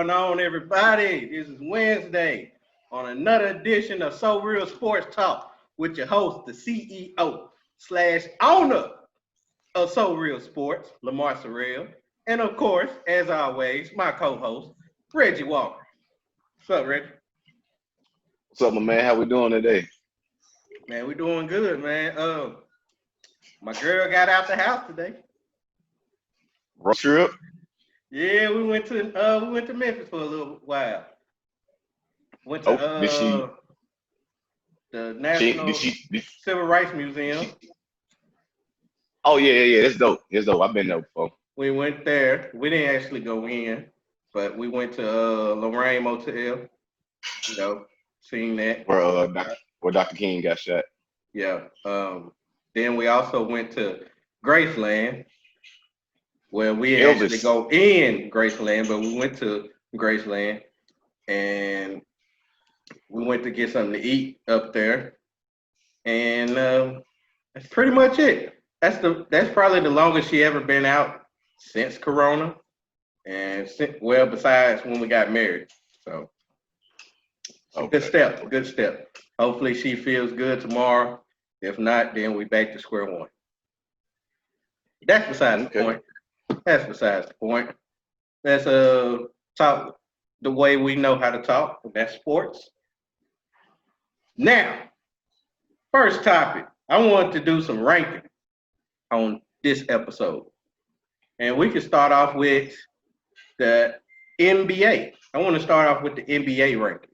going on, everybody? This is Wednesday on another edition of SoReal Sports Talk with your host, the CEO slash owner of SoReal Sports, Lamar SoReal, and of course, as always, my co-host, Reggie Walker. What's up, Reggie? What's up, my man? How we doing today? Man, we doing good, man. My girl got out the house today. Road trip? Yeah, we went to Memphis for a little while. Went to the National Civil Rights Museum. Yeah. It's dope. I've been there before. We went there. We didn't actually go in, but we went to Lorraine Motel. You know, seeing that. Where Dr. King got shot. Yeah. Then we also went to Graceland, where we actually go in Graceland, but we went to Graceland and we went to get something to eat up there. And that's pretty much it. That's probably the longest she ever been out since Corona. And besides when we got married. So okay. Good step. Hopefully she feels good tomorrow. If not, then we back to square one. That's besides the point. That's besides the point. Let's talk the way we know how to talk. That's sports. Now, first topic. I wanted to do some ranking on this episode. And we can start off with the NBA. I want to start off with the NBA ranking.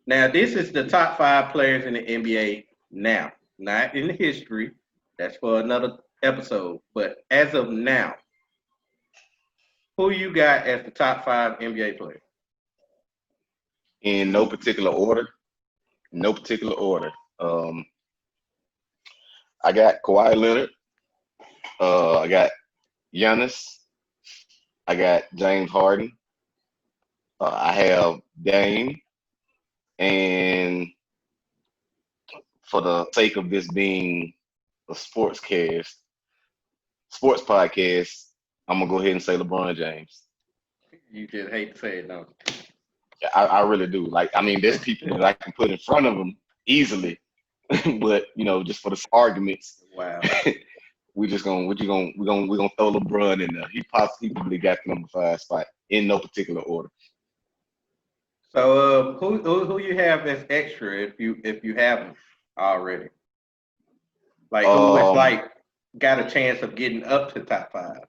Now, this is the top 5 players in the NBA now, not in the history. That's for another episode. But as of now, who you got as the top 5 NBA players? In no particular order. I got Kawhi Leonard. I got Giannis. I got James Harden. I have Dame. And for the sake of this being a sports podcast, I'm gonna go ahead and say LeBron James. You just hate to say it, don't you? I really do. There's people that I can put in front of him easily, but just for the arguments, wow, we're gonna throw LeBron in there. He possibly got the number 5 spot in no particular order. So who you have as extra if you haven't already? Like who is got a chance of getting up to top 5?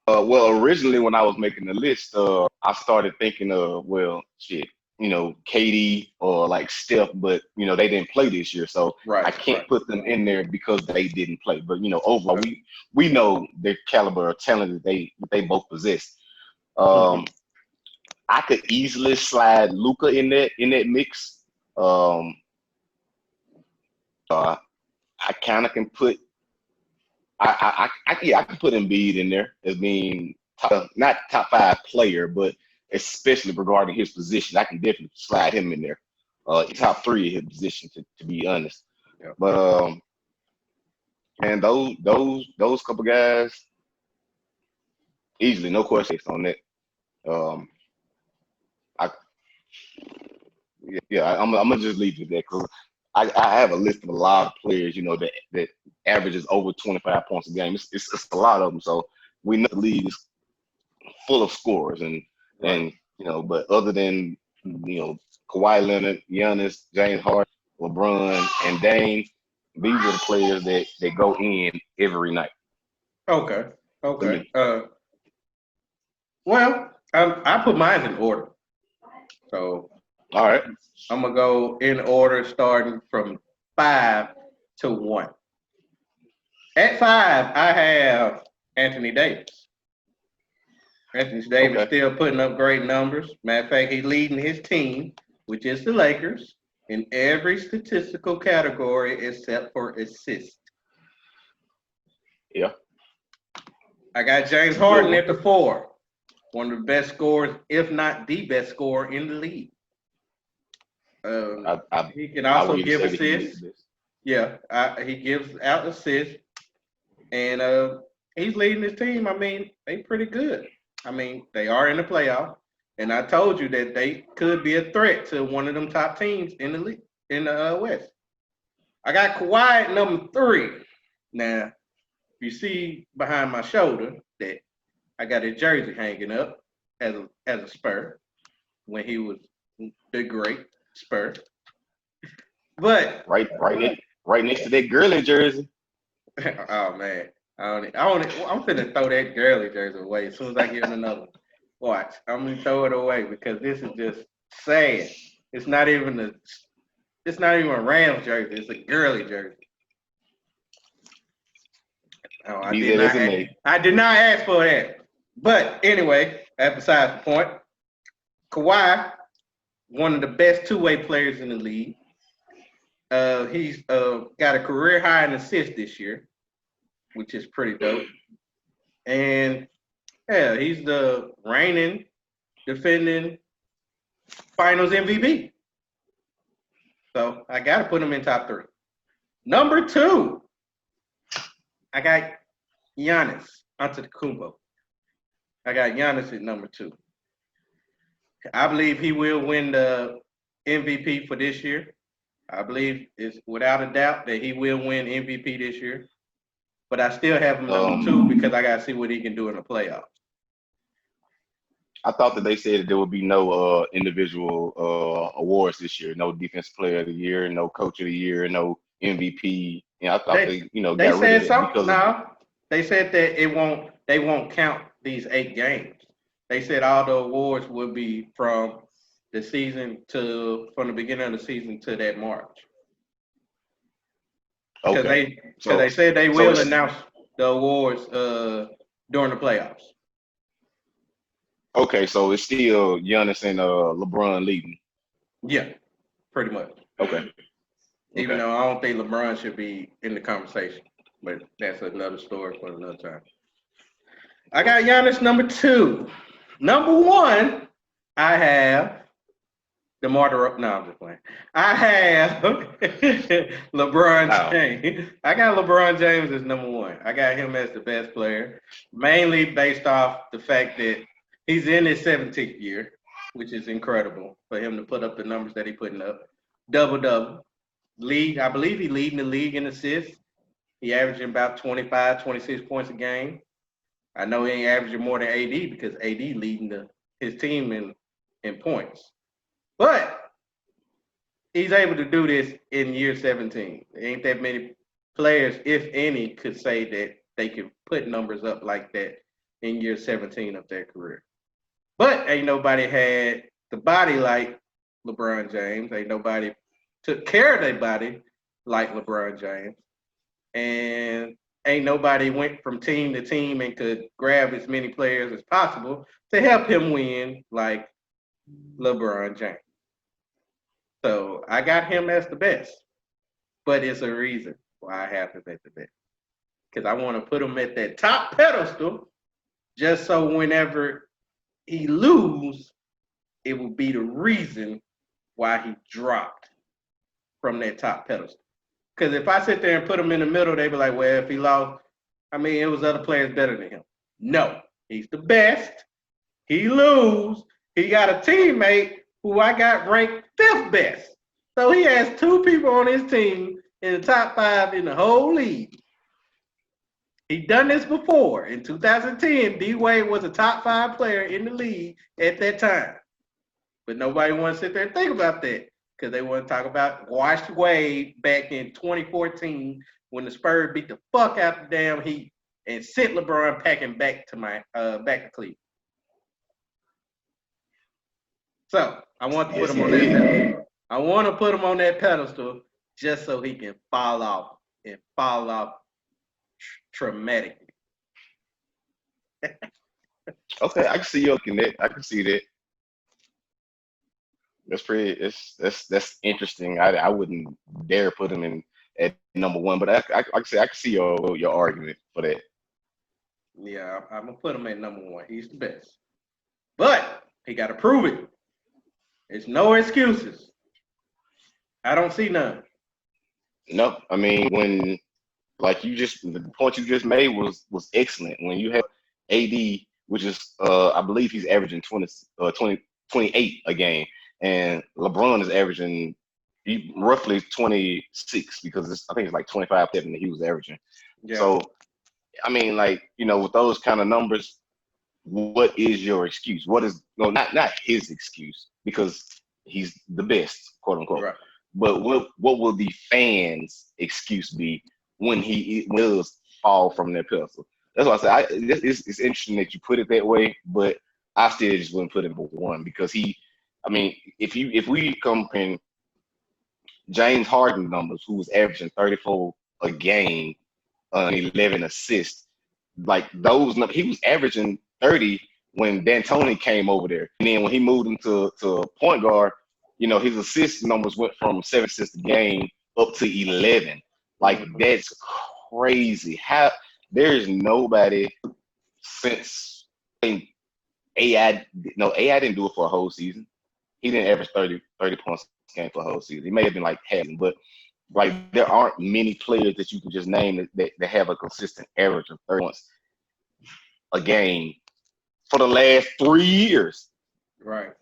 Well, originally when I was making the list, I started thinking of KD or like Steph, but they didn't play this year, so I can't put them in there because they didn't play. But overall, we know their caliber of talent that they both possess. I could easily slide Luka in that mix. I kind of can put. I can put Embiid in there as being not top 5 player, but especially regarding his position, I can definitely slide him in there. Top 3 in his position, to be honest. Yeah. But and those couple guys, easily, no questions on that. I'm gonna just leave it there because I have a list of a lot of players, that averages over 25 points a game. It's a lot of them. So we know the league is full of scorers, and but other than Kawhi Leonard, Giannis, James Harden, LeBron, and Dame, these are the players that go in every night. Okay. Well, I put mine in order. So all right, I'm gonna go in order starting from 5 to 1. At 5, I have Anthony Davis. Anthony Davis still putting up great numbers. Matter of fact, he's leading his team, which is the Lakers, in every statistical category except for assist. Yeah. I got James Harden at the 4. One of the best scorers, if not the best scorer in the league. He can also give assists. Yeah, he gives out assists. And he's leading his team. They pretty good. I mean, they are in the playoff, and I told you that they could be a threat to one of them top teams in the league in the West. I got Kawhi at number 3. Now, you see behind my shoulder that I got his jersey hanging up as a Spur when he was the great Spur. But right next to that girly jersey. oh man, I'm finna throw that girly jersey away as soon as I get in another one. Watch, I'm gonna throw it away because this is just sad. It's not even a Rams jersey. It's a girly jersey. Oh, I did not ask for that. But anyway, that's besides the point. Kawhi, one of the best two-way players in the league. He's got a career high in assists this year, which is pretty dope. And yeah, he's the reigning, defending Finals MVP. So I got to put him in top 3. Number 2, I got Giannis Antetokounmpo. I got Giannis at number 2. I believe he will win the MVP for this year. I believe it's without a doubt that he will win MVP this year. But I still have him number 2 because I got to see what he can do in the playoffs. I thought that they said that there would be no individual awards this year. No Defensive Player of the Year, no Coach of the Year, no MVP. I thought they got rid of it something. No, they said that they won't count these 8 games. They said all the awards would be from the beginning of the season to that March. Because they said they will announce the awards during the playoffs. Okay, so it's still Giannis and LeBron leading. Yeah, pretty much. Okay. Even though I don't think LeBron should be in the conversation, but that's another story for another time. I got Giannis number 2. Number 1, I have DeMar DeRozan. No, I'm just playing. I have LeBron James. I got LeBron James as number 1. I got him as the best player, mainly based off the fact that he's in his 17th year, which is incredible for him to put up the numbers that he's putting up. Double-double. I believe he's leading the league in assists. He averaging about 25, 26 points a game. I know he ain't averaging more than AD because AD leading his team in points. But he's able to do this in year 17. There ain't that many players, if any, could say that they could put numbers up like that in year 17 of their career. But ain't nobody had the body like LeBron James. Ain't nobody took care of their body like LeBron James. And ain't nobody went from team to team and could grab as many players as possible to help him win like LeBron James. So I got him as the best. But it's a reason why I have him at the best. Because I want to put him at that top pedestal just so whenever he lose, it will be the reason why he dropped from that top pedestal. Because if I sit there and put him in the middle, they be like, well, if he lost, I mean, it was other players better than him. No, he's the best. He lose. He got a teammate who I got ranked 5th best. So he has 2 people on his team in the top 5 in the whole league. He done this before. In 2010, D-Wade was a top 5 player in the league at that time. But nobody want to sit there and think about that because they want to talk about Wash Wade back in 2014 when the Spurs beat the fuck out the damn Heat and sent LeBron packing back to Cleveland. So I want to put him on that pedestal. I want to put him on that pedestal just so he can fall off and fall off traumatically. Okay, I can see you looking at. I can see that. That's pretty. That's interesting. I wouldn't dare put him in at number 1, but I can see your argument for that. Yeah, I'm gonna put him at number 1. He's the best, but he got to prove it. There's no excuses. I don't see none. No, I mean the point you just made was excellent. When you have AD which is I believe he's averaging 28 a game, and LeBron is averaging roughly 26 because I think it's like 25 that he was averaging. Yeah. So I mean, like, with those kind of numbers, what is your excuse? What is not his excuse because he's the best, quote unquote. Right. But what will the fans' excuse be when he does fall from that pedestal? That's why I say it's interesting that you put it that way, but I still just wouldn't put him for one because if we compare James Harden numbers, who was averaging 34 a game, 11 assists, like those numbers, he was averaging 30 when D'Antoni came over there, and then when he moved him to point guard, his assist numbers went from 7 assists a game up to 11. Like that's crazy. How there is nobody since AI didn't do it for a whole season. He didn't average 30 points a game for a whole season. He may have been like having, but like there aren't many players that you can just name that have a consistent average of 30 points a game for the last 3 years. Right.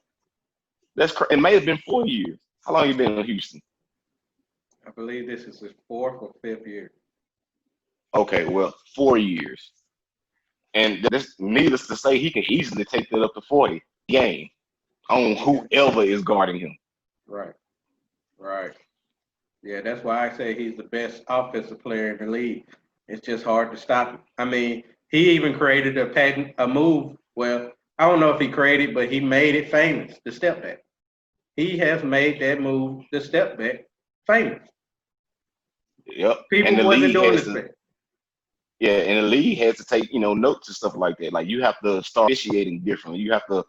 It may have been 4 years. How long you been in Houston? I believe this is his 4th or 5th year. Okay, well, 4 years. And this, needless to say, he can easily take that up to 40 game on whoever is guarding him. Right. Yeah, that's why I say he's the best offensive player in the league. It's just hard to stop him. I mean, he even created a move. Well, I don't know if he created, but he made it famous, the step back. He has made that move, the step back, famous. Yep. People wasn't doing this back. Yeah, and the league has to take, notes and stuff like that. Like you have to start initiating differently. You have to,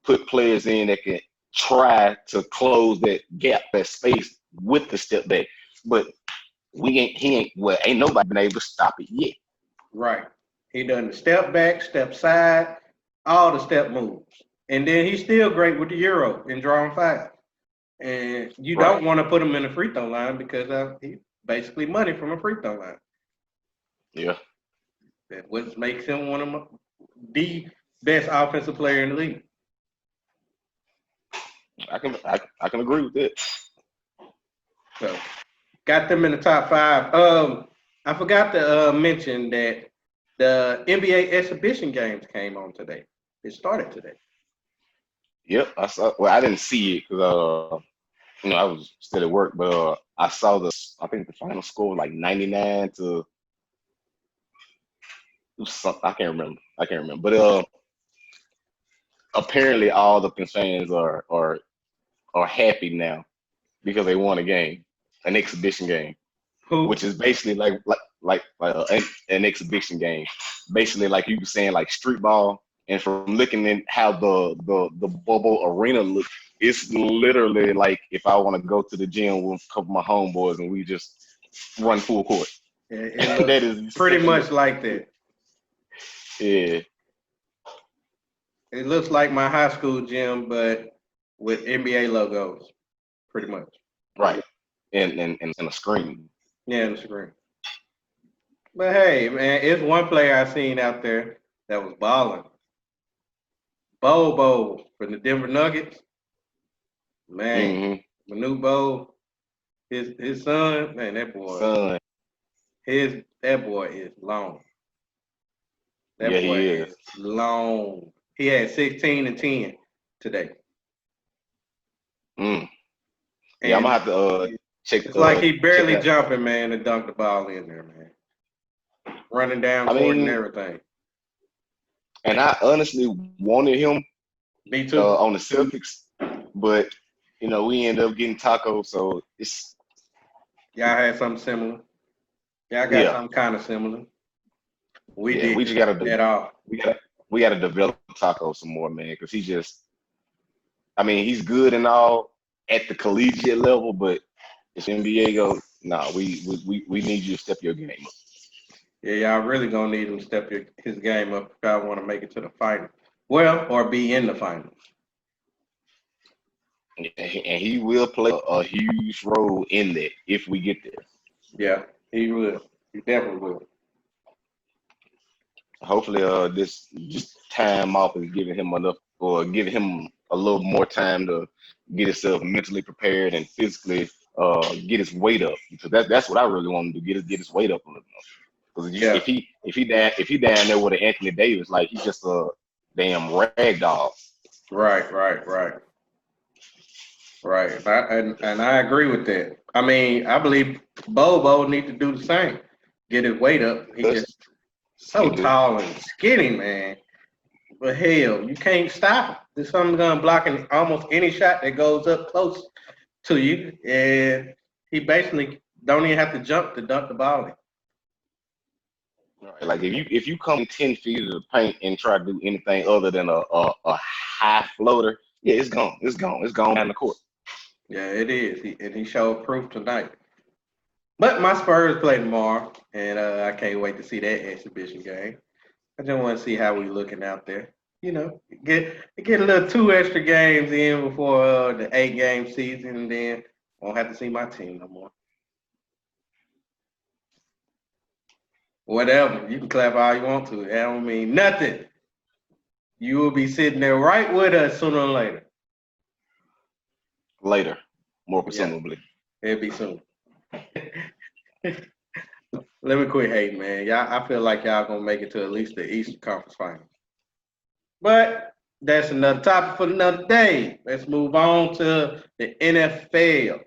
put players in that can try to close that gap, that space with the step back. But ain't nobody been able to stop it yet. Right. He done the step back, step side, all the step moves. And then he's still great with the Euro and drawing fouls. And you don't want to put him in the free throw line because he's basically money from a free throw line. Yeah. That what makes him one of the best offensive player in the league. I can agree with that. So got them in the top 5. I forgot to mention that the NBA exhibition games came on today. It started today. Yep, I saw. Well, I didn't see it because I was still at work, but I saw I think the final score was like 99 to something. I can't remember. But apparently all the fans are happy now because they won a game, an exhibition game, which is basically like an exhibition game, basically like you were saying, like street ball. And from looking at how the bubble arena looks, it's literally like if I want to go to the gym with a couple of my homeboys and we just run full court. Yeah, that is pretty much like that. Yeah. It looks like my high school gym, but with NBA logos, pretty much. Right. And a screen. Yeah, and a screen. But hey, man, it's one player I seen out there that was balling. Bobo from the Denver Nuggets. Man, Manu Bo, his son, man, that boy. That boy is long. That boy is long. He had 16 and 10 today. Yeah, I'm gonna have to check. It's like he barely jumping, man, and dunk the ball in there, man. Running down court and everything. And I honestly wanted him. Me too. On the Celtics, but we ended up getting Taco, so it's. Y'all had something similar. Y'all got something kind of similar. We just got to off. We got to develop Taco some more, man, because he's good and all at the collegiate level, but if NBA goes, we need you to step your game up. Yeah, y'all really gonna need him to step his game up if y'all want to make it to the final. Well, or be in the finals. And he will play a huge role in that if we get there. Yeah, he will. He definitely will. Hopefully, this just time off is giving him enough, or giving him a little more time to get himself mentally prepared and physically get his weight up. Because that's what I really want him to get his weight up a little more. Because Yeah. if he down there with an Anthony Davis, like he's just a damn rag doll. Right. And I agree with that. I mean, I believe Bobo need to do the same. Get his weight up. He just so tall and skinny, man. But hell, you can't stop him. This something's gonna block almost any shot that goes up close to you, and he basically don't even have to jump to dunk the ball in. Right. Like if you come 10 feet of the paint and try to do anything other than a high floater, yeah, it's gone. It's gone down the court. Yeah, it is. He showed proof tonight. But my Spurs play tomorrow, and I can't wait to see that exhibition game. I just want to see how we looking out there. You know, get a little 2 extra games in before the 8-game season, and then won't have to see my team no more. Whatever, you can clap all you want to. That don't mean nothing. You will be sitting there right with us sooner or later. Later, more presumably. Yeah, it'll be soon. Let me quit hating, man. I feel like y'all gonna make it to at least the Eastern Conference Finals. But that's another topic for another day. Let's move on to the NFL.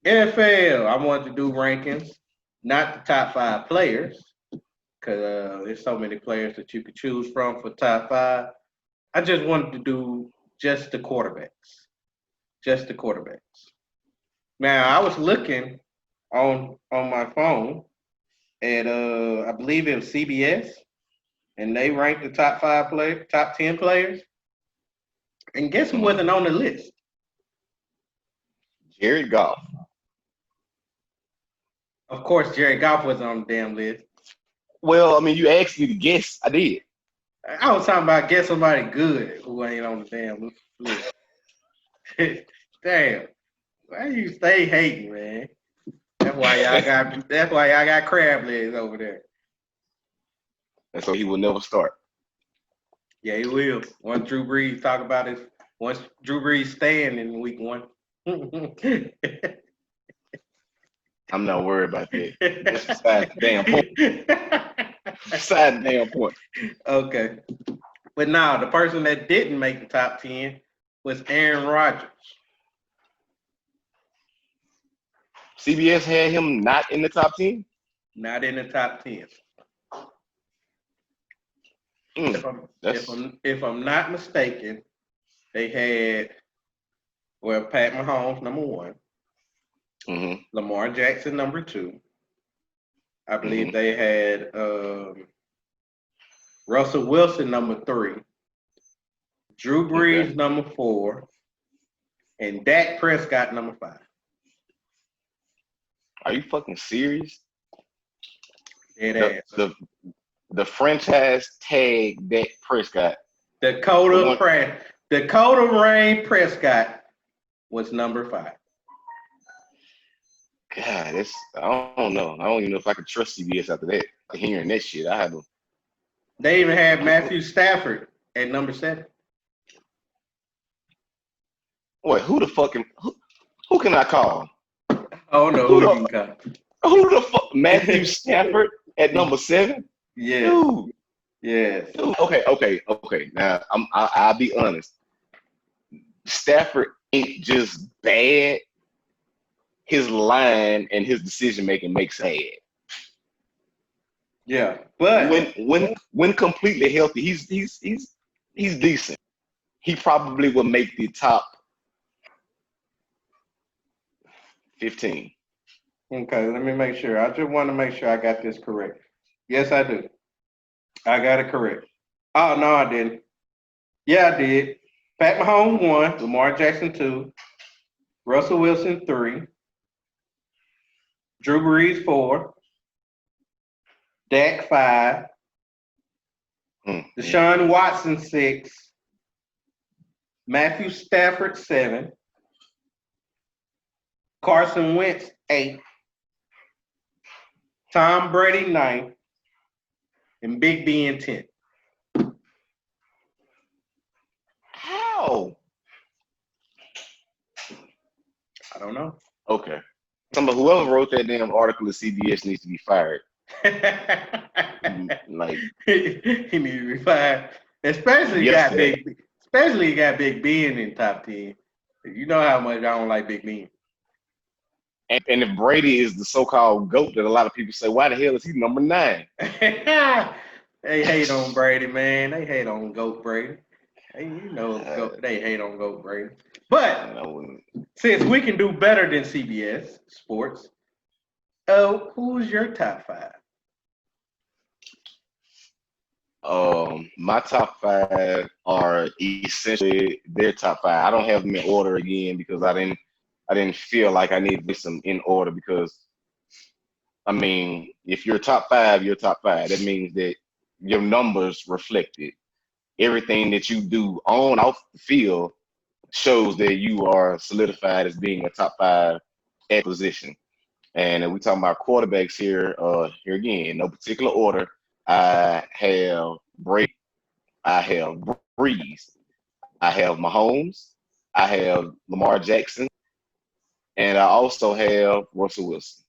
NFL, I wanted to do rankings, not the top 5 players, because there's so many players that you could choose from for top 5. I just wanted to do just the quarterbacks. Just the quarterbacks. Now, I was looking on my phone at I believe it was CBS, and they ranked the top 10 players. And guess who wasn't on the list? Jared Goff. Of course, Jared Goff wasn't on the damn list. Well, I mean, you asked me to guess. I did. I was talking about guess somebody good who ain't on the damn list. Damn. Why you stay hating, man? That's why y'all got crab legs over there. And so he will never start. Yeah, he will. Once Drew Brees staying in week 1. I'm not worried about that. That's beside the damn point. Beside the damn point. Okay. But now, the person that didn't make the top 10 was Aaron Rodgers. CBS had him not in the top 10? Not in the top 10. If I'm not mistaken, they had Pat Mahomes number 1, Lamar Jackson number 2. I believe they had Russell Wilson number 3, Drew Brees number 4, and Dak Prescott number 5. Are you fucking serious? The franchise tag Dak Prescott. Dakota Rain Prescott was number 5. God, I don't know. I don't even know if I can trust CBS after that. Hearing that shit, I have. They even had Matthew Stafford at number 7. Wait, who can I call? Oh no, who you can call? Who the fuck? Matthew Stafford at number 7? Yeah. Dude. Yes. Dude. Okay. Now I'll be honest. Stafford ain't just bad. His line and his decision making makes sad. Yeah, but when completely healthy, he's decent. He probably will make the top 15. Okay, let me make sure. I just want to make sure I got this correct. Yes, I do. I got it correct. Oh, no, I didn't. Yeah, I did. Pat Mahomes 1, Lamar Jackson 2, Russell Wilson 3, Drew Brees 4, Dak 5, Deshaun Watson 6, Matthew Stafford 7, Carson Wentz 8, Tom Brady 9, and Big B intent. How? I don't know. Okay. Whoever wrote that damn article at CBS needs to be fired. Like he needs to be fired. Especially got Big Ben in top 10. You know how much I don't like Big Ben. And if Brady is the so-called GOAT that a lot of people say, why the hell is he number 9? They hate on Brady, man. They hate on GOAT Brady. Hey, they hate on GOAT Brady. But since we can do better than CBS Sports, who's your top 5? My top 5 are essentially their top 5. I don't have them in order again because I didn't feel like I needed to be some in order because I mean, if you're top 5, you're top 5. That means that your numbers reflect it. Everything that you do on off the field shows that you are solidified as being a top 5 at position. And we talking about quarterbacks here. Here again, in no particular order. I have Brady. I have Breeze. I have Mahomes. I have Lamar Jackson, and I also have Russell Wilson.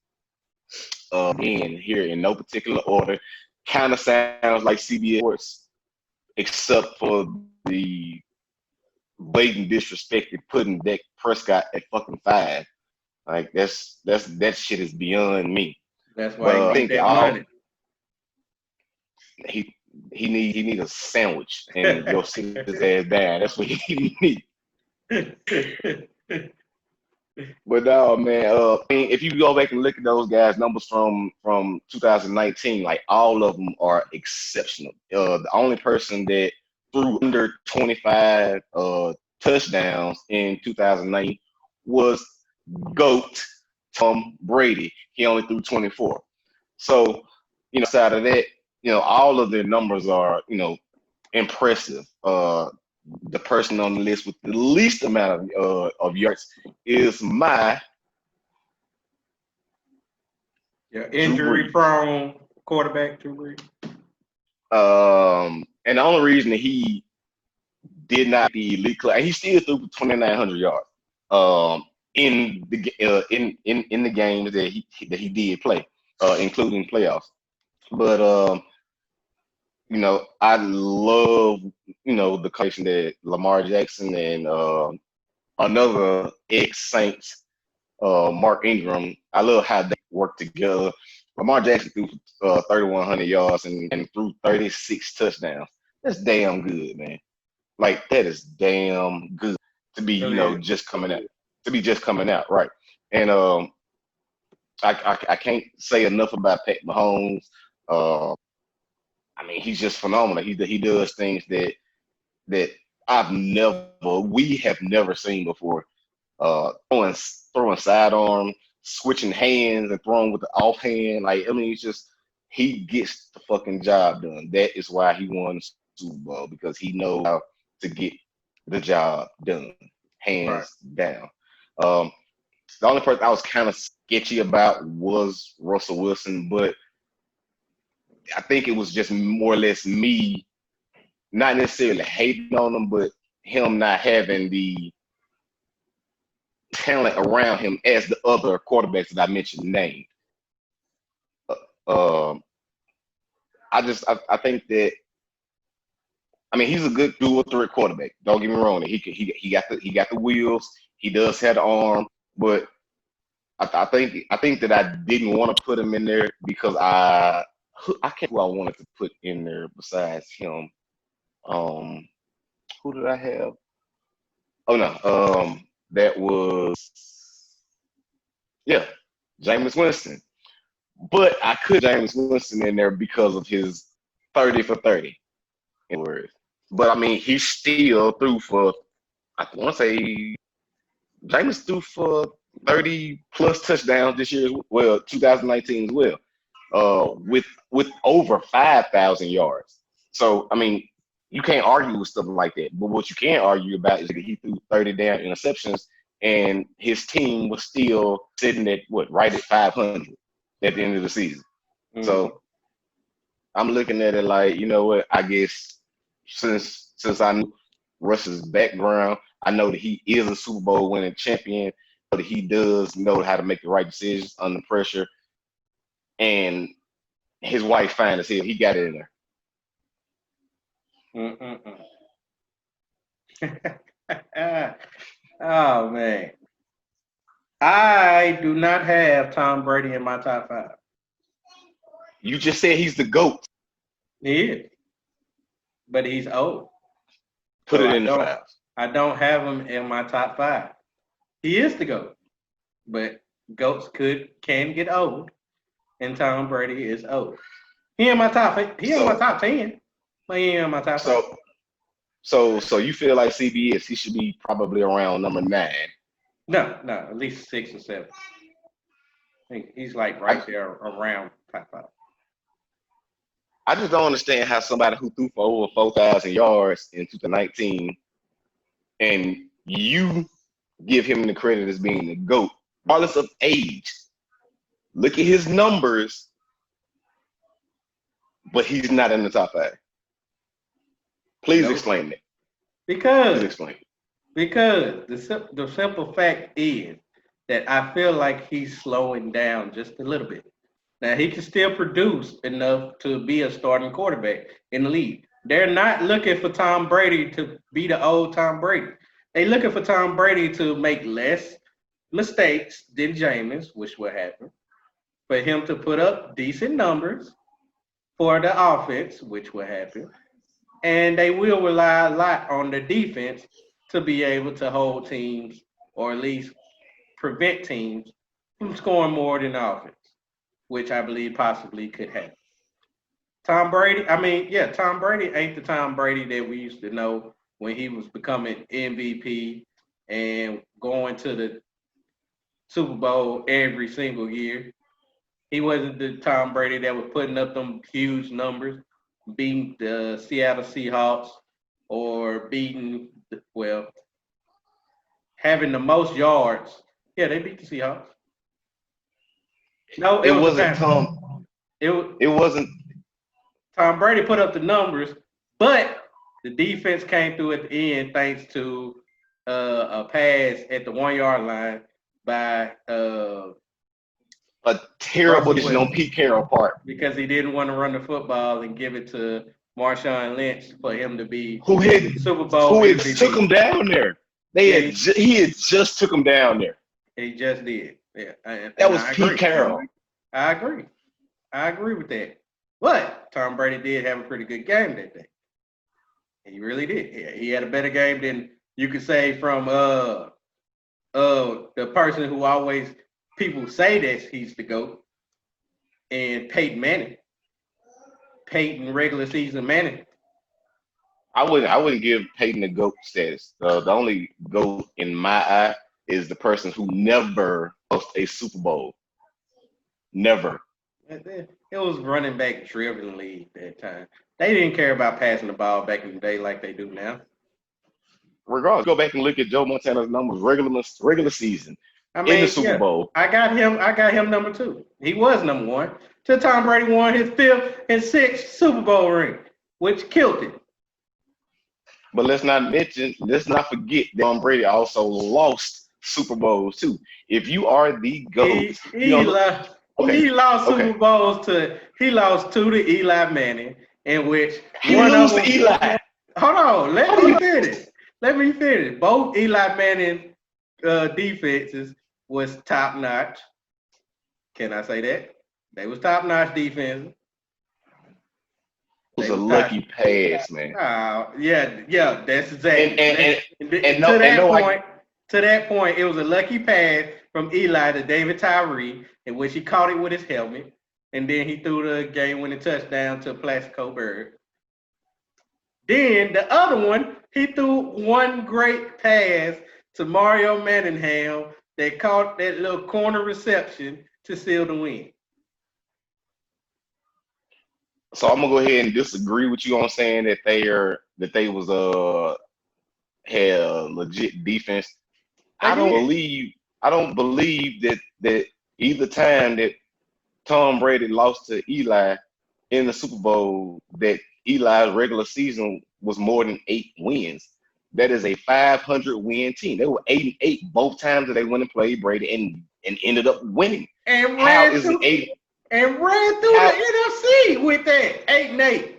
Again, here in no particular order. Kind of sounds like CBS Sports, except for the blatant disrespect of putting Dak Prescott at fucking 5. Like that shit is beyond me. That's why he need that money. He need a sandwich and go sit his ass down. That's what he need. But no, man. I mean, if you go back and look at those guys' numbers from 2019, like all of them are exceptional. The only person that threw under 25 touchdowns in 2019 was GOAT Tom Brady. He only threw 24. So, outside of that, all of their numbers are, impressive. The person on the list with the least amount of yards is my injury-prone quarterback, Drew Brees. And the only reason that he did not be elite class, he still threw for 2,900 yards. In the games that he did play, including playoffs. But I love the combination that Lamar Jackson and another ex-Saints, Mark Ingram. I love how they work together. Lamar Jackson threw 3,100 yards and threw 36 touchdowns. That's damn good, man. Like that is damn good to be just coming out. To be just coming out, right? And I can't say enough about Pat Mahomes. I mean, he's just phenomenal. He does things that we have never seen before. Throwing sidearm, switching hands, and throwing with the offhand. Like, I mean, it's just he gets the fucking job done. That is why he won the Super Bowl, because he knows how to get the job done, hands down. The only person I was kind of sketchy about was Russell Wilson, but I think it was just more or less me not necessarily hating on him, but him not having the talent around him as the other quarterbacks that I mentioned named. I think that, I mean, he's a good dual threat quarterback. Don't get me wrong. He got the wheels. He does have the arm, but I think that I didn't want to put him in there because I can't who I wanted to put in there besides him. Who did I have? Oh no, that was Jameis Winston. But I could Jameis Winston in there because of his 30 for 30 in words. But I mean, he still threw for, I want to say, Jameis threw for 30 plus touchdowns this year, 2019 as well, with over 5,000 yards. So, I mean, you can't argue with stuff like that. But what you can argue about is that he threw 30 damn interceptions, and his team was still sitting at right at 500 at the end of the season. Mm-hmm. So, I'm looking at it like, you know what? I guess since I knew Russ's background, I know that he is a Super Bowl winning champion, but he does know how to make the right decisions under pressure. And his wife fine as hell. He got it in there. Oh man, I do not have Tom Brady in my top 5. You just said he's the GOAT. He is, but he's old. Put it in the files. I don't have him in my top 5. He is the GOAT, but GOATs can get old, and Tom Brady is old. He in my top 10, but he in my top 5. So you feel like CBS, he should be probably around number 9. No, at least 6 or 7. I think he's like right there around top 5. I just don't understand how somebody who threw for over 4,000 yards in 2019 and you give him the credit as being the GOAT, regardless of age. Look at his numbers, but he's not in the top 5. Please explain that. Because explain. Because the simple fact is that I feel like he's slowing down just a little bit. Now, he can still produce enough to be a starting quarterback in the league. They're not looking for Tom Brady to be the old Tom Brady. They're looking for Tom Brady to make less mistakes than Jameis, which will happen, for him to put up decent numbers for the offense, which will happen, and they will rely a lot on the defense to be able to hold teams or at least prevent teams from scoring more than the offense, which I believe possibly could happen. Tom Brady ain't the Tom Brady that we used to know when he was becoming MVP and going to the Super Bowl every single year. He wasn't the Tom Brady that was putting up them huge numbers, beating the Seattle Seahawks or having the most yards. Yeah, they beat the Seahawks. No, it wasn't Tom. It wasn't. Tom Brady put up the numbers, but the defense came through at the end thanks to a pass at the 1-yard line by a terrible decision on Pete Carroll part because he didn't want to run the football and give it to Marshawn Lynch for him to be Super Bowl MVP. Who had took him down there. He had just took him down there. He just did. Yeah, that was Pete Carroll. I agree with that. But Tom Brady did have a pretty good game that day. He really did. He had a better game than you could say from the person who always people say that he's the GOAT, and Peyton Manning. Peyton regular season Manning. I wouldn't give Peyton the GOAT status. The only GOAT in my eye is the person who never lost a Super Bowl. Never. It was running back driven league that time. They didn't care about passing the ball back in the day like they do now. Regardless, go back and look at Joe Montana's numbers regular season. In the Super Bowl. I got him number 2. He was number 1 till Tom Brady won his 5th and 6th Super Bowl ring, which killed it. But let's not forget that Tom Brady also lost Super Bowls too. If you are the GOAT, he lost Super Bowls he lost 2 to Eli Manning, in which he lost to Eli. Hold on, let me finish. Both Eli Manning defenses was top notch. Can I say that? They was top notch defense. It was a lucky pass, man. Yeah, that's exactly. To that point, it was a lucky pass from Eli to David Tyree, in which he caught it with his helmet, and then he threw the game-winning touchdown to Plaxico Bird. Then the other one, he threw one great pass to Mario Manningham that caught that little corner reception to seal the win. So I'm gonna go ahead and disagree with you on saying that they had a legit defense. I don't believe that either time that Tom Brady lost to Eli in the Super Bowl that Eli's regular season was more than 8 wins. That is a 500-win team. They were 8-8 both times that they went and played Brady and ended up winning. And How ran is through, it 8? and ran through the NFC with that 8-8.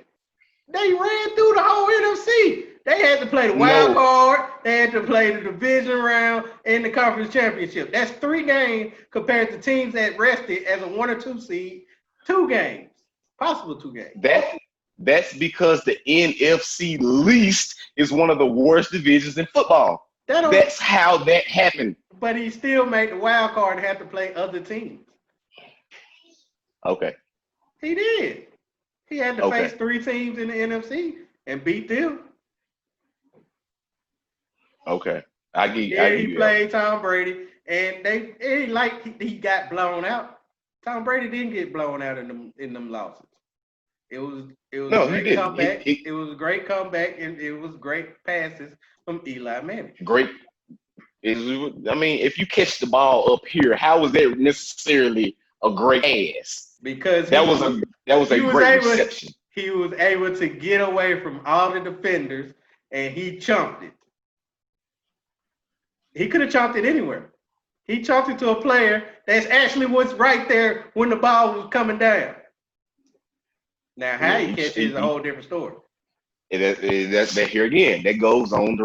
They ran through the whole NFC. They had to play the wild card. They had to play the division round and the conference championship. That's 3 games compared to teams that rested as a 1 or 2 seed. 2 games, possible 2 games. That's because the NFC least is one of the worst divisions in football. That's how that happened. But he still made the wild card and had to play other teams. Okay. He did. He had to face 3 teams in the NFC and beat them. Okay. He played Tom Brady, and he got blown out. Tom Brady didn't get blown out in them losses. It was a great comeback. It was a great comeback, and it was great passes from Eli Manning. Great. If you catch the ball up here, how was that necessarily a great pass? Because that was a great reception. He was able to get away from all the defenders, and he chunked it. He could have chunked it anywhere. He chunked it to a player that's actually was right there when the ball was coming down. Now, how he catches is a whole different story. That here again, that goes on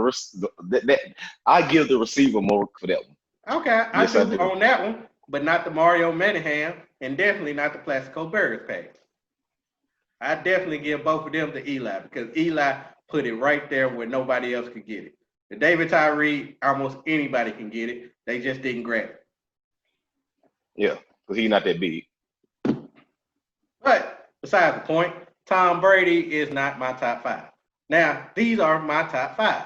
I give the receiver more for that one. Okay, I do on that one, but not the Mario Manningham, and definitely not the Plaxico Burress pass. I definitely give both of them to Eli because Eli put it right there where nobody else could get it. The David Tyree, almost anybody can get it. They just didn't grab it. Yeah, because he's not that big. But besides the point, Tom Brady is not my top 5. Now, these are my top 5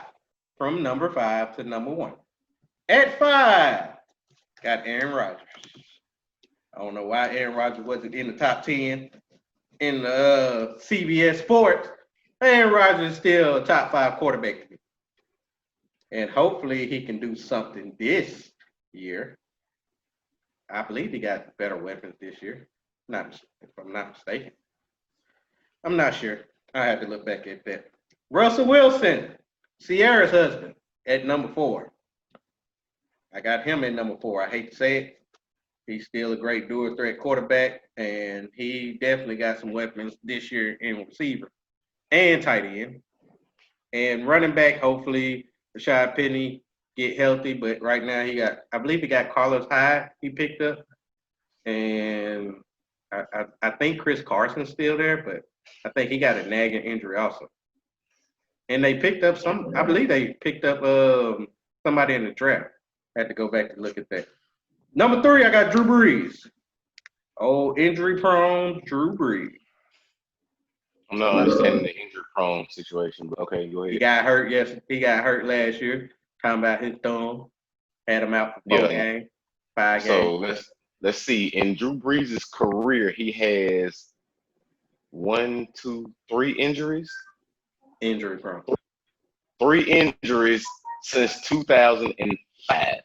from number 5 to number 1. At 5, got Aaron Rodgers. I don't know why Aaron Rodgers wasn't in the top 10 in the CBS Sports. Aaron Rodgers is still a top 5 quarterback to me. And hopefully he can do something this year. I believe he got better weapons this year. If I'm not mistaken. I'm not sure. I have to look back at that. Russell Wilson, Sierra's husband, at number 4. I got him at number 4. I hate to say it. He's still a great dual threat quarterback, and he definitely got some weapons this year in receiver and tight end. And running back, hopefully, Rashad Penny get healthy, but right now I believe he got Carlos Hyde he picked up. And I think Chris Carson's still there, but I think he got a nagging injury also. And they picked up I believe they picked up somebody in the draft. I had to go back and look at that. Number 3, I got Drew Brees. Oh, injury-prone Drew Brees. I'm not understanding the injury-prone situation, but okay, go ahead. He got hurt. Yes, he got hurt last year. Talking about his thumb. Had him out for 4 games, 5 games. So let's see. In Drew Brees' career, he has 1, 2, 3 injuries. Injury-prone. 3 injuries since 2005.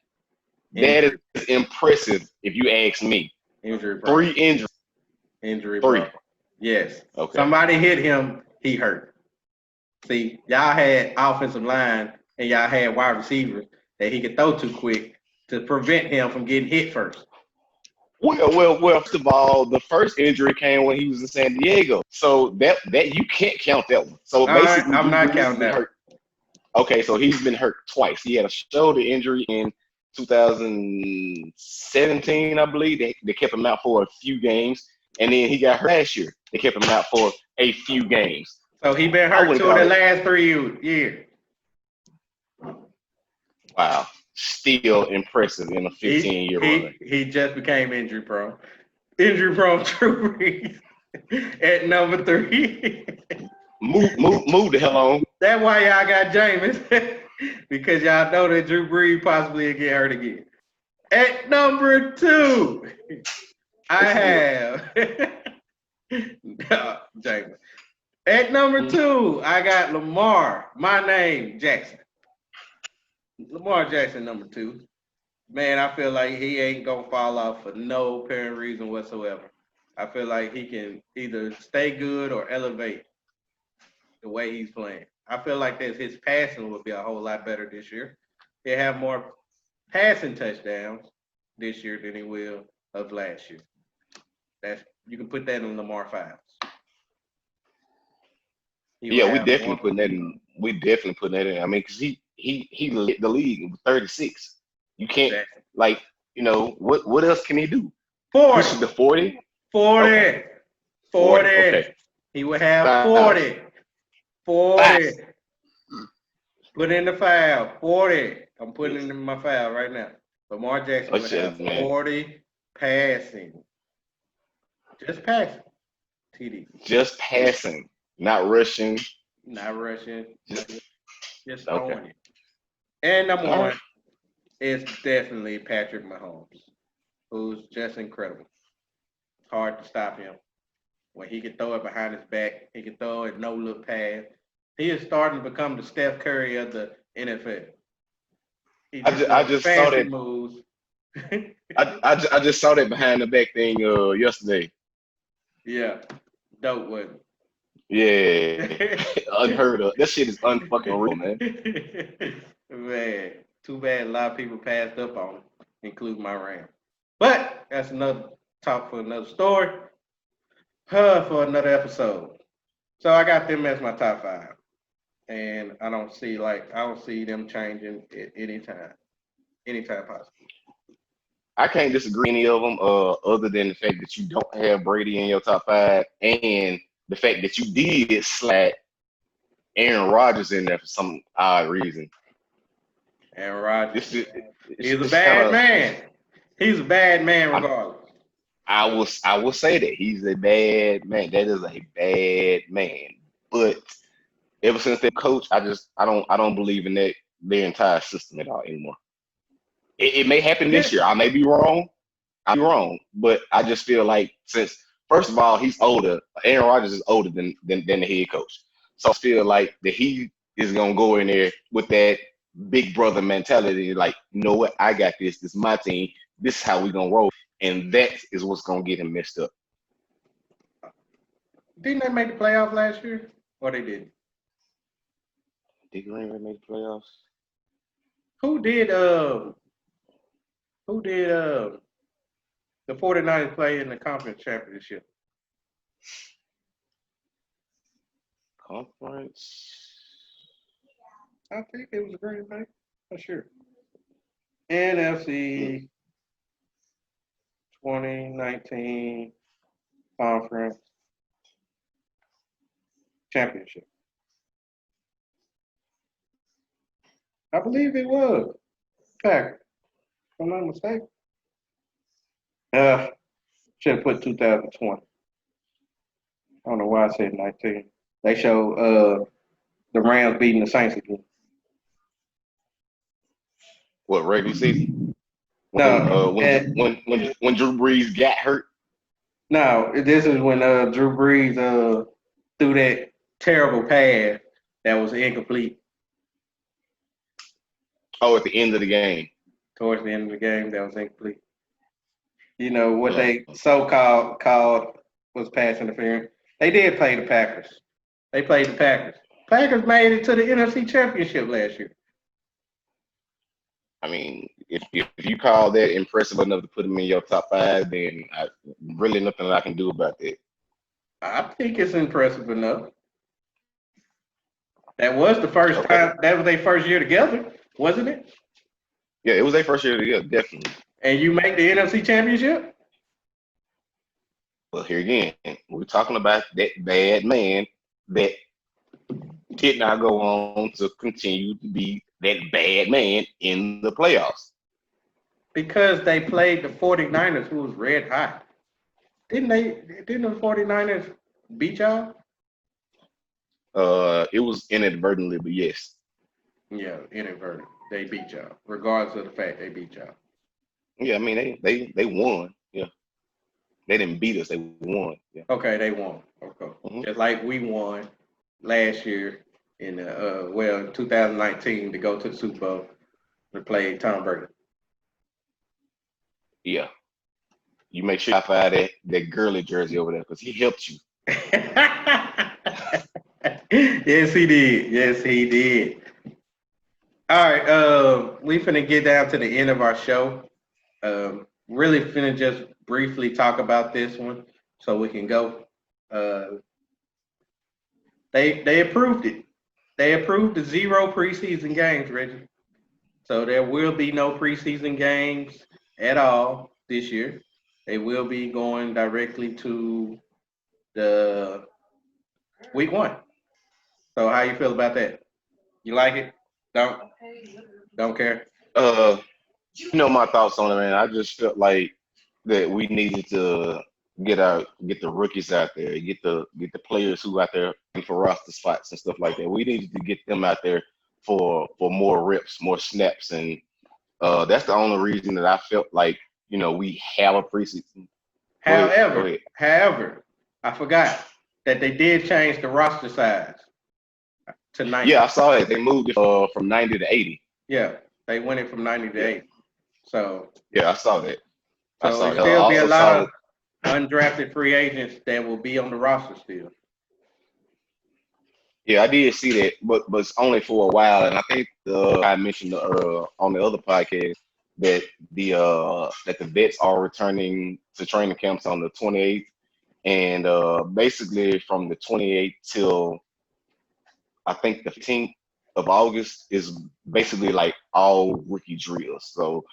That is impressive, if you ask me. Injury-prone. 3 injuries. Injury-prone. 3. Yes. Okay. Somebody hit him, he hurt. See, y'all had offensive line and y'all had wide receivers that he could throw too quick to prevent him from getting hit first. Well, first of all, the first injury came when he was in San Diego. So that you can't count that one. So basically, I'm not counting that. Hurt. Okay, so he's been hurt twice. He had a shoulder injury in 2017, I believe. They kept him out for a few games. And then he got hurt last year. They kept him out for a few games. So he been hurt 2 of the last 3 years. Wow. Still impressive in a 15-year run. He just became injury-prone. Injury-prone Drew Brees at number 3. Move the hell on. That's why y'all got Jameis. Because y'all know that Drew Brees possibly will get hurt again. At number 2, I have Jameis. At number 2, I got Lamar. My name, Jackson. Lamar Jackson, number 2. Man, I feel like he ain't going to fall off for no apparent reason whatsoever. I feel like he can either stay good or elevate the way he's playing. I feel like that his passing will be a whole lot better this year. He'll have more passing touchdowns this year than he will of last year. That's you can put that in Lamar Files. He will Yeah, we have definitely more. putting that in. We definitely putting that in. I mean, because he lit the league with 36. You can't Exactly. like what else can he do? 40. Push it to 40? 40. Okay, 40. 40. Okay, He would have fouls, 40. 40. fouls. Put in the foul. 40. I'm putting it in my foul right now. Lamar Jackson Oh will have shit, man. 40 passing. Just passing. TD. Just passing, not rushing. Not rushing. Just Just okay. throwing it. And number All one right. is definitely Patrick Mahomes, who's just incredible. It's hard to stop him. When he can throw it behind his back, he can throw it no look pass. He is starting to become the Steph Curry of the NFL. He just I does just saw fancy that. moves. I just saw that behind the back thing yesterday. Yeah, dope one. Yeah, unheard of. That shit is unfucking real, man. Man, too bad a lot of people passed up on him, including my Ram. But that's another talk for another story, for another episode. So I got them as my top five, and I don't see them changing at anytime possible. I can't disagree any of them, other than the fact that you don't have Brady in your top five, and the fact that you did slide Aaron Rodgers in there for some odd reason. Aaron Rodgers, he's a It's kind bad of. man. He's a bad man regardless. I will say that he's a bad man. That is a bad man. But ever since that coach, I don't believe in their entire system at all anymore. It may happen this year. I may be wrong. I'm wrong, but I just feel like since first of all he's older, Aaron Rodgers is older than the head coach, so I feel like that he is gonna go in there with that big brother mentality, like you know what, I got this. This is my team. This is how we gonna roll, and that is what's gonna get him messed up. Didn't they make the playoffs last year? Or they didn't? Did Green Bay make the playoffs? Who did the 49ers play in the conference championship? Conference. I think it was Green Bay. For sure. NFC 2019 conference championship. I believe it was Packers, if I'm not mistaken. Should have put 2020. I don't know why I said 19. They show the Rams beating the Saints again. What regular season? No, When Drew Brees got hurt. no, this is when Drew Brees threw that terrible pass that was incomplete Oh, at the end of the game. towards the end of the game. That was incomplete. You know what Uh, they called was pass interference. They did play the Packers. They played the Packers. Packers made it to the NFC Championship last year. I mean, if you call that impressive enough to put him in your top five, then really nothing I can do about that. I think it's impressive enough. That was the first Okay. time. That was their first year together, wasn't it? Yeah, it was their first year together, definitely. And you make the NFC Championship? But here again, we're talking about that bad man that did not go on to continue to be that bad man in the playoffs. Because they played the 49ers, who was red hot. Didn't the 49ers beat y'all? It was inadvertently, but yes. Yeah, inadvertent. They beat y'all, regardless of the fact they beat y'all. Yeah, I mean they won. Yeah, they didn't beat us; they won. Yeah. Okay, they won. Okay, just like we won last year in 2019 to go to the Super Bowl to play Tom Brady. Yeah. you make sure I find that girly jersey over there because he helped you. Yes, he did. Yes, he did. All right, we finna get down to the end of our show. Really finna just briefly talk about this one so we can go. Uh, they approved it. They approved the zero preseason games, Reggie. So there will be no preseason games at all this year. They will be going directly to the week one. So how you feel about that? You like it? Don't don't care? Uh, you know my thoughts on it, man. I just felt like that we needed to get the rookies out there, get the players who out there and for roster spots and stuff like that. We needed to get them out there for more reps, more snaps, and that's the only reason that I felt like we have a preseason. Go ahead. However, I forgot that they did change the roster size to Yeah, 90. I saw it. They moved it from 90 to 80. Yeah, they went it from 90 to Yeah, 80. So yeah, I saw that. I so saw it that. I still be a also lot saw of undrafted free agents that will be on the roster still. Yeah, I did see that, but it's only for a while. And I think I mentioned on the other podcast that the vets are returning to training camps on the 28th, and basically from the 28th till I think the 15th of August is basically like all rookie drills. So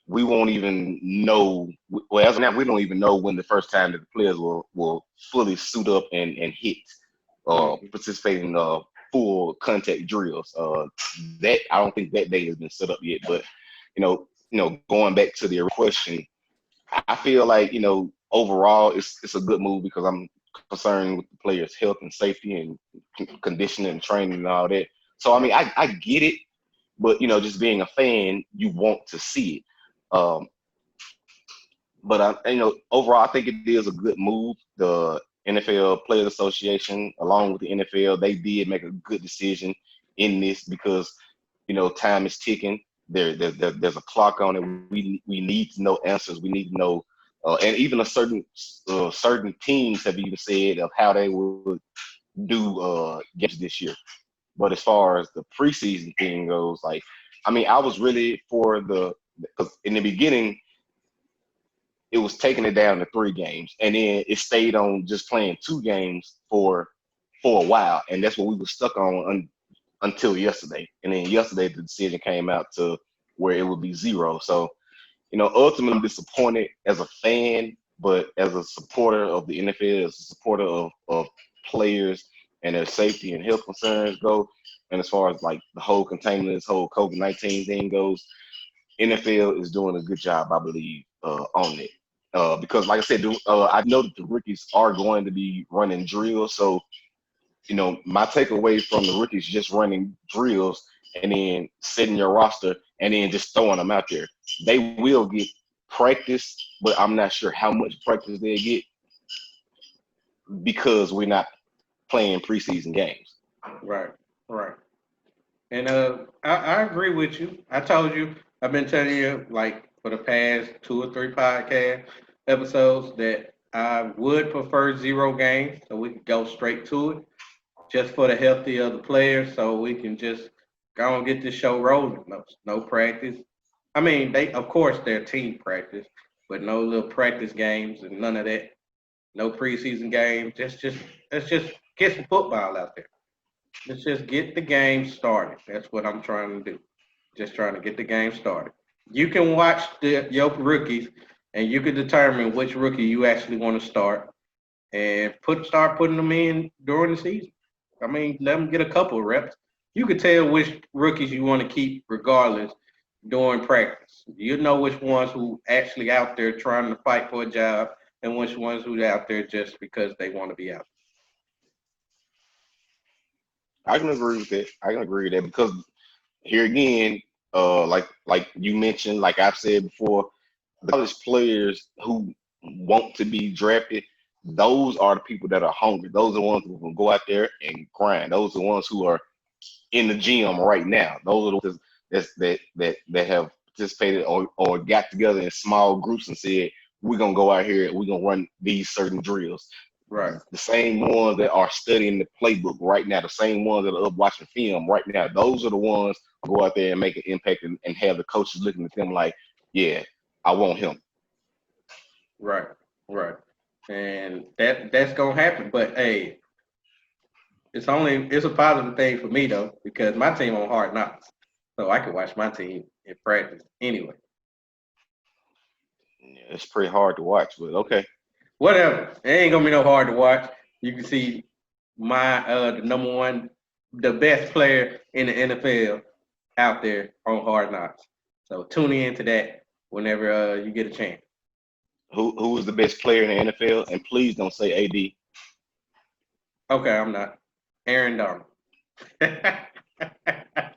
we won't even know. Well, as of now, we don't even know when the first time that the players will fully suit up and hit, Mhm. participate in full contact drills. That I don't think that day has been set up yet. But going back to the question, I feel like overall it's a good move because I'm concerned with the players' health and safety and conditioning and training and all that. So I mean, Right. I get it, but just being a fan, you want to see it. Um, but overall, I think it is a good move. The NFL Players Association, along with the NFL, they did make a good decision in this because time is ticking. There's a clock on it. We need to know answers. We need to know, and even a certain teams have even said of how they would do games this year. But as far as the preseason thing goes, like I mean, I was really for because in the beginning it was taking it down to 3 games, and then it stayed on just playing 2 games for a while, and that's what we were stuck on until yesterday. And then yesterday the decision came out to where it would be 0. So ultimately I'm disappointed as a fan, but as a supporter of the NFL, as a supporter of players and their safety and health concerns go, and as far as like the whole containment, this whole COVID-19 thing goes, NFL is doing a good job, I believe, on it. Because, like I said, I know that the rookies are going to be running drills. So, my takeaway from the rookies just running drills and then setting your roster and then just throwing them out there. They will get practice, but I'm not sure how much practice they get because we're not playing preseason games. Right. Right. And I agree with you. I told you, I've been telling you like for the past 2 or 3 podcast episodes that I would prefer zero games so we can go straight to it, just for the healthy of the players, so we can just go and get this show rolling. No practice. I mean, they of course they're team practice, but no little practice games and none of that. No preseason games. Let's just get some football out there. Let's just get the game started. That's what I'm trying to do. Just trying to get the game started. You can watch your rookies, and you can determine which rookie you actually want to start, and start putting them in during the season. I mean, let them get a couple of reps. You can tell which rookies you want to keep, regardless, during practice. You know which ones who actually out there trying to fight for a job, and which ones who out there just because they want to be out. I can agree with that. I can agree with that because here again, like you mentioned, like I've said before, the college players who want to be drafted, those are the people that are hungry. Those are the ones who will go out there and grind. Those are the ones who are in the gym right now. Those are the ones that have participated or got together in small groups and said, we're gonna go out here and we're gonna run these certain drills. Right. The same ones that are studying the playbook right now, the same ones that are up watching film right now, those are the ones who go out there and make an impact and have the coaches looking at them like, yeah, I want him. Right. Right. And that's gonna happen. But hey, it's a positive thing for me though, because my team on Hard Knocks. So I can watch my team in practice anyway. Yeah, it's pretty hard to watch, but okay. Whatever. It ain't gonna be no hard to watch. You can see my the number one, the best player in the NFL out there on Hard Knocks. So tune in to that whenever you get a chance. Who is the best player in the NFL? And please don't say AD. Okay, I'm not. Aaron Donald.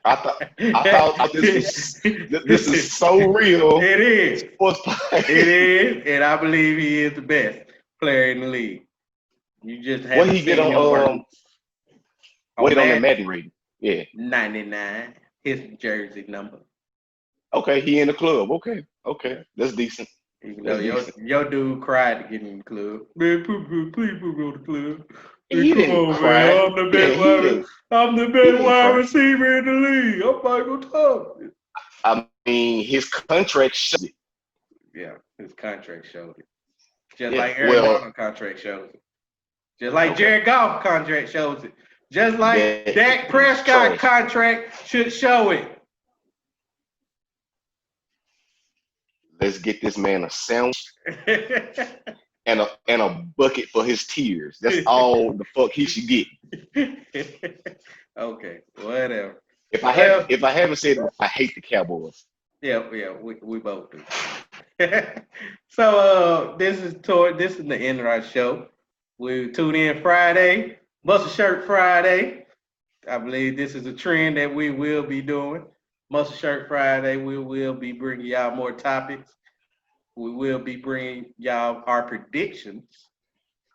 I thought this is so real. It is. It is, and I believe he is the best player in the league. You just have what he get on what on the Madden rating? Yeah. 99. His jersey number. Okay, he in the club. Okay. That's decent. Even though your dude cried to get in the club. Man, please put me on the club. Man, He didn't cry. Man. I'm the best wide receiver in the league. I'm not gonna talk. I mean, his contract showed it. Yeah, his contract showed it. Just like Aaron Donald's contract shows it. Just like Jared Goff's contract shows it. Just like Dak Prescott's contract should show it. Let's get this man a sandwich and a bucket for his tears. That's all the fuck he should get. Okay, whatever. If I haven't said it, I hate the Cowboys. Yeah, we both do. So this is the end of our show. We tune in Friday, Muscle Shirt Friday. I believe this is a trend that we will be doing. Muscle Shirt Friday, we will be bringing y'all more topics. We will be bringing y'all our predictions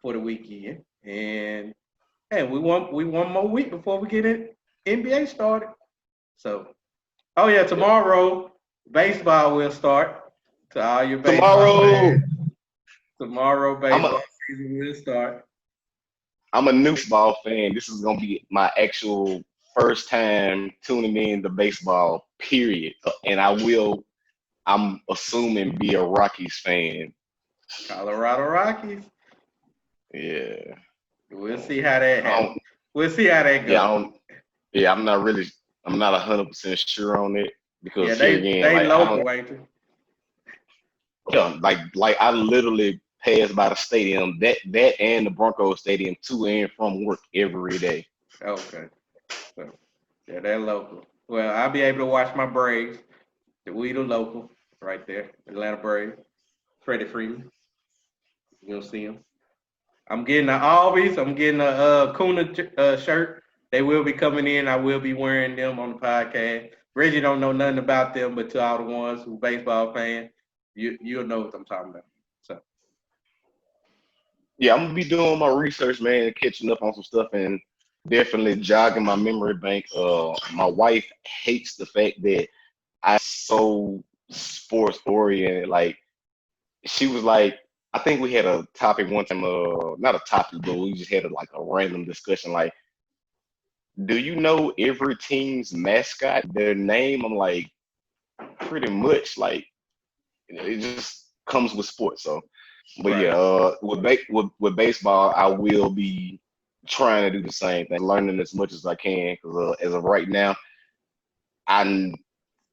for the weekend. And hey, we want more week before we get it NBA started. So, oh yeah, tomorrow baseball will start. To all your baseball fans. Tomorrow baseball season will start. I'm a new baseball fan. This is gonna be my actual first time tuning in to baseball, period. And I'm assuming be a Rockies fan. Colorado Rockies. Yeah. We'll see how that happens. We'll see how that goes. Yeah, I'm not 100% sure on it because they local, ain't they? Yeah, like I literally pass by the stadium, that and the Broncos stadium to and from work every day. Okay. So, yeah, they're local. Well, I'll be able to watch my Braves. We the local right there, Atlanta Braves. Freddie Freeman. You'll see him. I'm getting the Albies. I'm getting a Kuna shirt. They will be coming in. I will be wearing them on the podcast. Reggie don't know nothing about them, but to all the ones who baseball fans, you'll know what I'm talking about. So. Yeah, I'm gonna be doing my research, man, catching up on some stuff and definitely jogging my memory bank. My wife hates the fact that I'm so sports oriented. Like she was like, I think we had a topic one time, not a topic, but we just had a random discussion. Like, do you know every team's mascot, their name? I'm like, pretty much. Like, it just comes with sports. So, but right. Yeah, with baseball, I will be trying to do the same thing, learning as much as I can. Because as of right now, I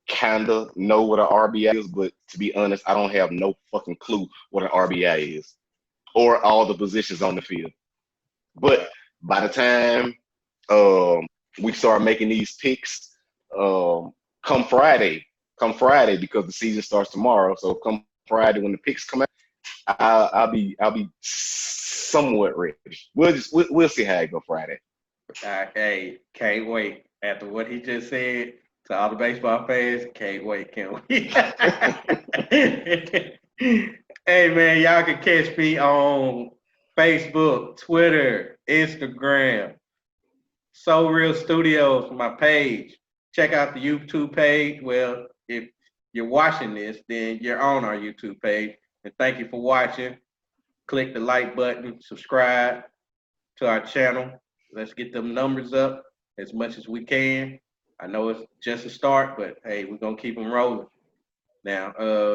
kind of know what an RBI is, but to be honest, I don't have no fucking clue what an RBI is or all the positions on the field. But by the time we start making these picks, come Friday, because the season starts tomorrow. So come Friday when the picks come out, I'll be somewhat ready. We'll see how it go Friday. Hey, can't wait. After what he just said to all the baseball fans, can't wait. Hey man, y'all can catch me on Facebook, Twitter, Instagram, SoReal Studios, my page. Check out the YouTube page. Well, if you're watching this, then you're on our YouTube page. And thank you for watching. Click the like button, subscribe to our channel. Let's get them numbers up as much as we can. I know it's just a start, but hey, we're going to keep them rolling. Now,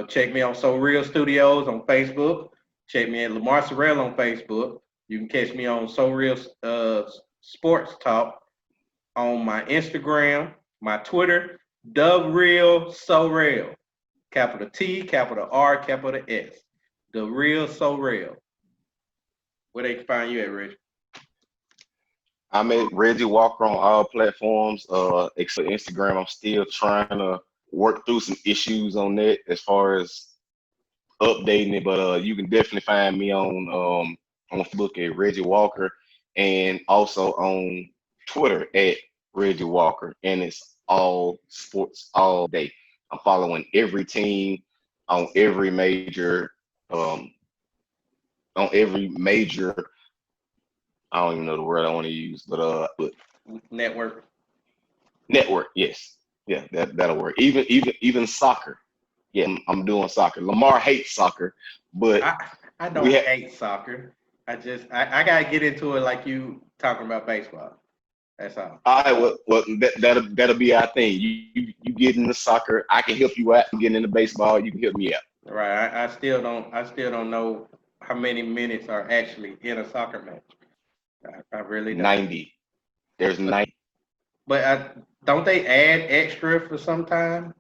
check me on SoReal Studios on Facebook. Check me at Lamar SoReal on Facebook. You can catch me on SoReal Sports Talk on my Instagram, my Twitter, TheReal SoReal. Capital T, capital R, capital S. TheReal SoReal. Where they can find you at, Reggie? I'm at Reggie Walker on all platforms, except Instagram. I'm still trying to work through some issues on that as far as updating it, but you can definitely find me on Facebook at Reggie Walker, and also on Twitter at Reggie Walker, and it's all sports all day. I'm following every team on every major I don't even know the word I want to use, but Network. Yes. Yeah, that'll work. Even soccer. Yeah, I'm doing soccer. Lamar hates soccer, but I don't hate soccer. I gotta get into it like you talking about baseball. That's all. All right, well that'll be our thing. You get into soccer, I can help you out. I'm getting into baseball, you can help me out. Right. I still don't know how many minutes are actually in a soccer match. I really don't. 90. There's 90. But don't they add extra for some time?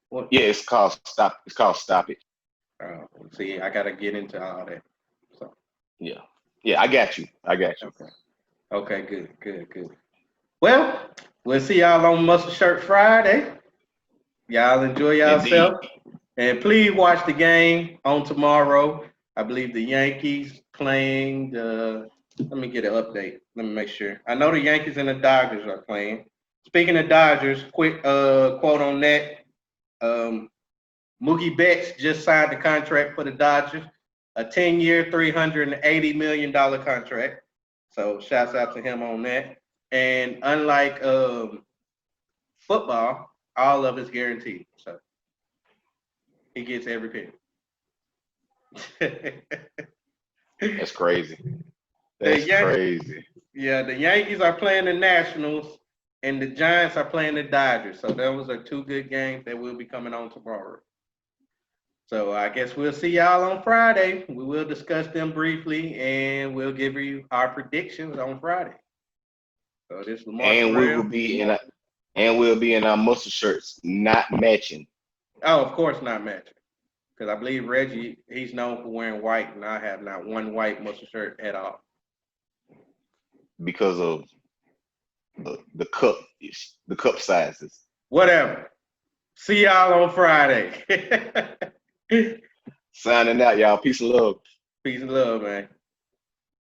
What? Yeah, it's called stoppage. See, I gotta get into all that. So yeah, I got you. Okay, good. Well, we'll see y'all on Muscle Shirt Friday. Y'all enjoy yourself. And please watch the game on tomorrow. I believe the Yankees playing let me get an update. Let me make sure. I know the Yankees and the Dodgers are playing. Speaking of Dodgers, quick quote on that. Mookie Betts just signed the contract for the Dodgers, a 10-year, $380 million contract. So shouts out to him on that. And unlike football, all of it's guaranteed. So he gets every penny. That's crazy. That's crazy. Yeah, the Yankees are playing the Nationals, and the Giants are playing the Dodgers. So those are two good games that will be coming on tomorrow. So I guess we'll see y'all on Friday. We will discuss them briefly, and we'll give you our predictions on Friday. So this is Lamar. And we'll be in our muscle shirts, not matching. Oh, of course not matching. Because I believe Reggie, he's known for wearing white, and I have not one white muscle shirt at all. Because of the cup sizes. Whatever. See y'all on Friday. Signing out, y'all. Peace and love. Peace and love, man.